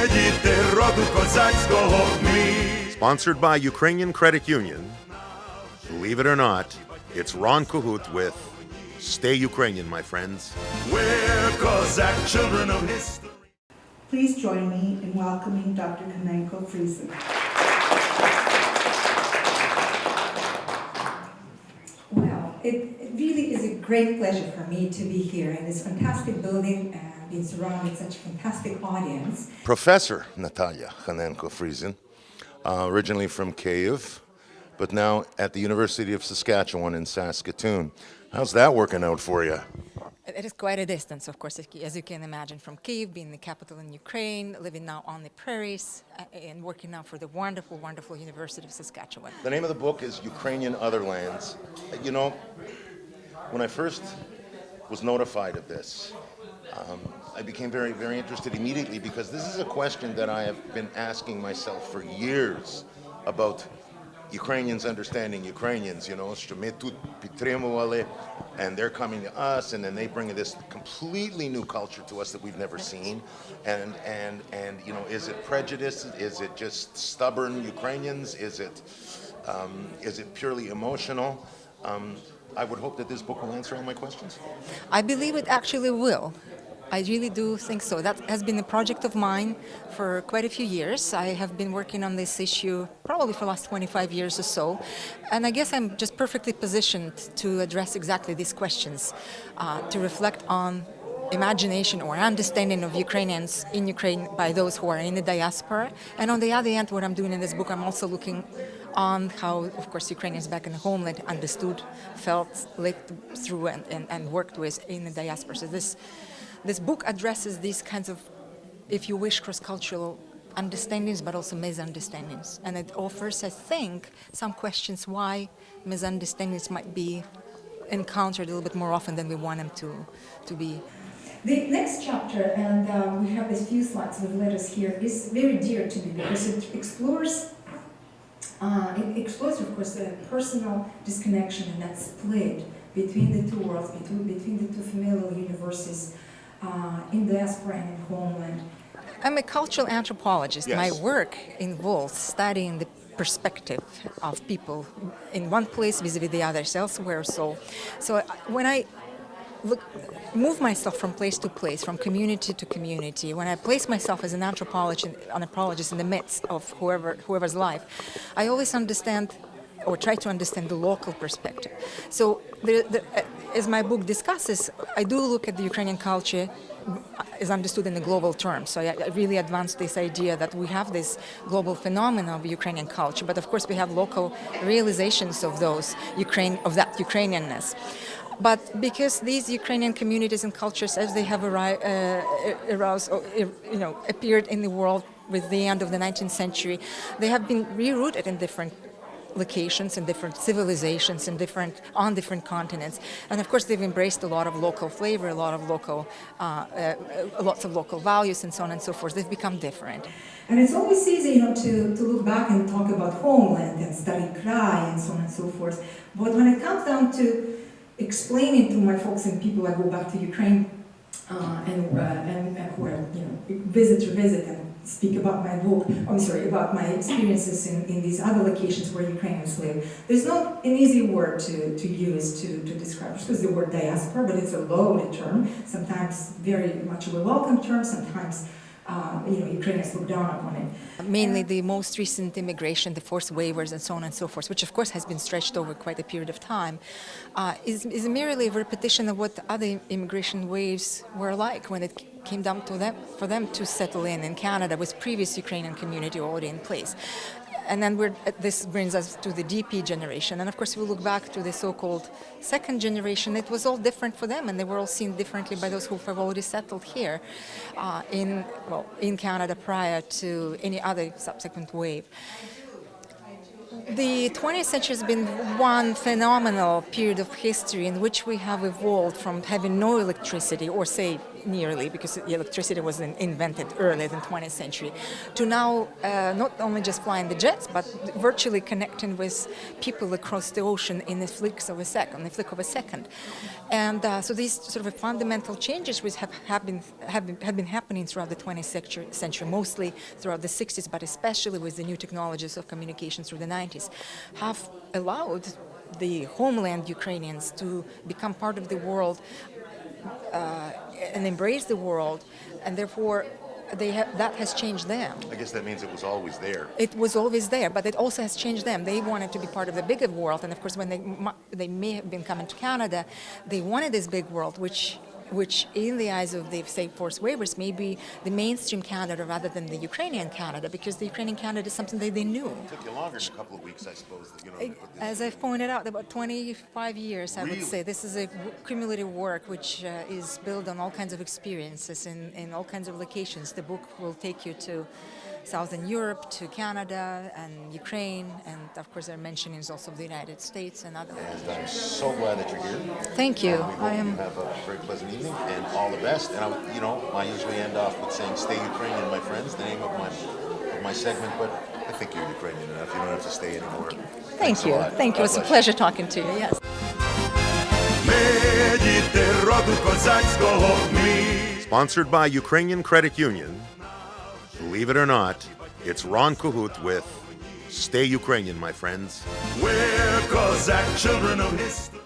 діти роду козацького Sponsored by Ukrainian Credit Union. Believe it or not, it's Ron Kohut with Stay Ukrainian, my friends. We're Cossack children of history. Please join me in welcoming Dr. Kamenko Friesen. Well, it really is a great pleasure for me to be here in this fantastic building and being surrounded by such a fantastic audience. Professor Natalia Khanenko Friesen, originally from Kyiv, but now at the University of Saskatchewan in Saskatoon. How's that working out for you? It is quite a distance, of course, as you can imagine, from Kyiv, being the capital in Ukraine, living now on the prairies, and working now for the wonderful, wonderful University of Saskatchewan. The name of the book is Ukrainian Otherlands. You know, when I first was notified of this, I became very, very interested immediately because this is a question that I have been asking myself for years about Ukrainians understanding Ukrainians, you know, and they're coming to us, and then they bring this completely new culture to us that we've never seen. And you know, is it prejudice? Is it just stubborn Ukrainians? Is it purely emotional? I would hope that this book will answer all my questions. I believe it actually will. I really do think so. That has been a project of mine for quite a few years. I have been working on this issue probably for the last 25 years or so. And I guess I'm just perfectly positioned to address exactly these questions, to reflect on imagination or understanding of Ukrainians in Ukraine by those who are in the diaspora. And on the other hand, what I'm doing in this book, I'm also looking on how, of course, Ukrainians back in the homeland understood, felt, lived through, and worked with in the diaspora. So this book addresses these kinds of, if you wish, cross-cultural understandings, but also misunderstandings. And it offers, I think, some questions why misunderstandings might be encountered a little bit more often than we want them to be. The next chapter, and we have these few slides with letters here, is very dear to me because it explores, of course, the personal disconnection and that split between the two worlds, between the two familial universes, in diaspora and in homeland. I'm a cultural anthropologist. Yes. My work involves studying the perspective of people in one place vis-a-vis the others elsewhere. So when I move myself from place to place, from community to community, when I place myself as an anthropologist in the midst of whoever's life, I always understand or try to understand the local perspective. So as my book discusses, I do look at the Ukrainian culture is understood in the global terms. So I really advanced this idea that we have this global phenomenon of Ukrainian culture, but of course we have local realizations of that Ukrainianness. But because these Ukrainian communities and cultures, as they have appeared in the world with the end of the 19th century, they have been rerouted in different locations and different civilizations and on different continents, and of course they've embraced a lot of local flavor, lots of local values, and so on and so forth. They've become different. And it's always easy, to look back and talk about homeland and study Krai and so on and so forth. But when it comes down to explaining to my folks and people, I go back to Ukraine and who I revisit and speak about my book, about my experiences in these other locations where Ukrainians live. There's not an easy word to use to describe it. It's the word diaspora, but it's a loaded term, sometimes very much of a welcome term, sometimes Ukrainians look down upon it. Mainly the most recent immigration, the forced waivers and so on and so forth, which of course has been stretched over quite a period of time, is merely a repetition of what other immigration waves were like when it came down to for them to settle in Canada with previous Ukrainian community already in place. And then this brings us to the DP generation. And of course, if we look back to the so-called second generation, it was all different for them, and they were all seen differently by those who have already settled here in Canada prior to any other subsequent wave. The 20th century has been one phenomenal period of history in which we have evolved from having no electricity or, say, nearly, because electricity was invented earlier than 20th century, to now not only just flying the jets, but virtually connecting with people across the ocean in the flick of a second. And so these sort of fundamental changes which have been happening throughout the 20th century, mostly throughout the 60s, but especially with the new technologies of communication through the 90s, have allowed the homeland Ukrainians to become part of the world and embrace the world, and therefore that has changed them. I guess that means it was always there. It was always there, but it also has changed them. They wanted to be part of the bigger world, and of course, when they may have been coming to Canada, they wanted this big world, which in the eyes of the, say, forced waivers, may be the mainstream Canada rather than the Ukrainian Canada, because the Ukrainian Canada is something that they knew. It took you longer than a couple of weeks, I suppose. As I've pointed out, about 25 years, I would say. This is a cumulative work which is built on all kinds of experiences in all kinds of locations. The book will take you to Southern Europe, to Canada and Ukraine, and of course there are mentionings also of the United States and other. And I'm so glad that you're here. Thank you. We hope you have a very pleasant evening and all the best. And I usually end off with saying "Stay Ukrainian, my friends," the name of my segment. But I think you're Ukrainian enough. You don't have to stay anymore. Thank you. Thank you. It was a pleasure talking to you. Yes. Ми діти роду козацького, ми. Sponsored by Ukrainian Credit Union. Believe it or not, it's Ron Cahut with "Stay Ukrainian, my friends." We're Cossack children of history.